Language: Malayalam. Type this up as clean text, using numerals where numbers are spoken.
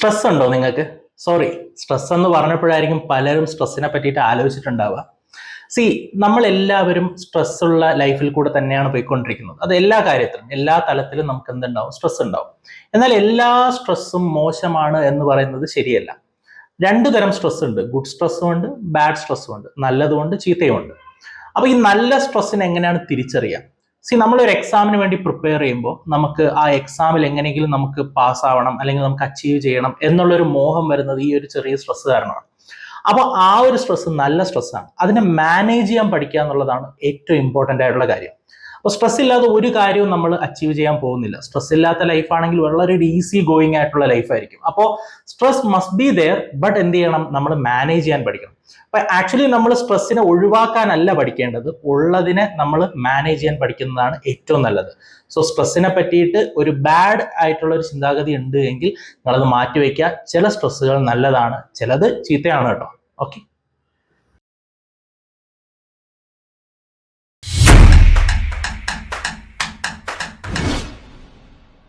സ്ട്രെസ് ഉണ്ടോ നിങ്ങൾക്ക്? സോറി, സ്ട്രെസ് എന്ന് പറഞ്ഞപ്പോഴായിരിക്കും പലരും സ്ട്രെസ്സിനെ പറ്റിയിട്ട് ആലോചിച്ചിട്ടുണ്ടാവുക. സി, നമ്മൾ എല്ലാവരും സ്ട്രെസ് ഉള്ള ലൈഫിൽ കൂടെ തന്നെയാണ് പോയിക്കൊണ്ടിരിക്കുന്നത്. അത് എല്ലാ കാര്യത്തിലും, എല്ലാ തലത്തിലും നമുക്ക് എന്തുണ്ടാവും? സ്ട്രെസ് ഉണ്ടാവും. എന്നാൽ എല്ലാ സ്ട്രെസ്സും മോശമാണ് എന്ന് പറയുന്നത് ശരിയല്ല. രണ്ടു തരം സ്ട്രെസ് ഉണ്ട്. ഗുഡ് സ്ട്രെസ്സും ഉണ്ട്, ബാഡ് സ്ട്രെസ്സും ഉണ്ട്. നല്ലതുമുണ്ട്, ചീത്തയുമുണ്ട്. അപ്പൊ ഈ നല്ല സ്ട്രെസ്സിനെ എങ്ങനെയാണ് തിരിച്ചറിയാം? സി, നമ്മളൊരു എക്സാമിന് വേണ്ടി പ്രിപ്പയർ ചെയ്യുമ്പോൾ നമുക്ക് ആ എക്സാമിൽ എങ്ങനെയെങ്കിലും നമുക്ക് പാസ്സാവണം, അല്ലെങ്കിൽ നമുക്ക് അച്ചീവ് ചെയ്യണം എന്നുള്ളൊരു മോഹം വരുന്നത് ഈ ഒരു ചെറിയ സ്ട്രെസ് കാരണമാണ്. അപ്പോൾ ആ ഒരു സ്ട്രെസ് നല്ല സ്ട്രെസ്സാണ്. അതിനെ മാനേജ് ചെയ്യാൻ പഠിക്കുക എന്നുള്ളതാണ് ഏറ്റവും ഇമ്പോർട്ടൻ്റ് ആയിട്ടുള്ള കാര്യം. അപ്പോൾ സ്ട്രെസ് ഇല്ലാതെ ഒരു കാര്യവും നമ്മൾ അച്ചീവ് ചെയ്യാൻ പോകുന്നില്ല. സ്ട്രെസ് ഇല്ലാത്ത ലൈഫാണെങ്കിൽ വളരെ ഈസി ഗോയിങ് ആയിട്ടുള്ള ലൈഫായിരിക്കും. അപ്പോൾ stress must be there, but എന്ത് ചെയ്യണം? നമ്മൾ മാനേജ് ചെയ്യാൻ പഠിക്കണം. അപ്പൊ ആക്ച്വലി നമ്മൾ സ്ട്രെസ്സിനെ ഒഴിവാക്കാനല്ല പഠിക്കേണ്ടത്, ഉള്ളതിനെ നമ്മൾ മാനേജ് ചെയ്യാൻ പഠിക്കുന്നതാണ് ഏറ്റവും നല്ലത്. സോ സ്ട്രെസ്സിനെ പറ്റിയിട്ട് ഒരു ബാഡ് ആയിട്ടുള്ള ഒരു ചിന്താഗതി ഉണ്ട് എങ്കിൽ നിങ്ങളത് മാറ്റിവെക്കുക. ചില സ്ട്രെസ്സുകൾ നല്ലതാണ്, ചിലത് ചീത്തയാണ് കേട്ടോ. ഓക്കെ.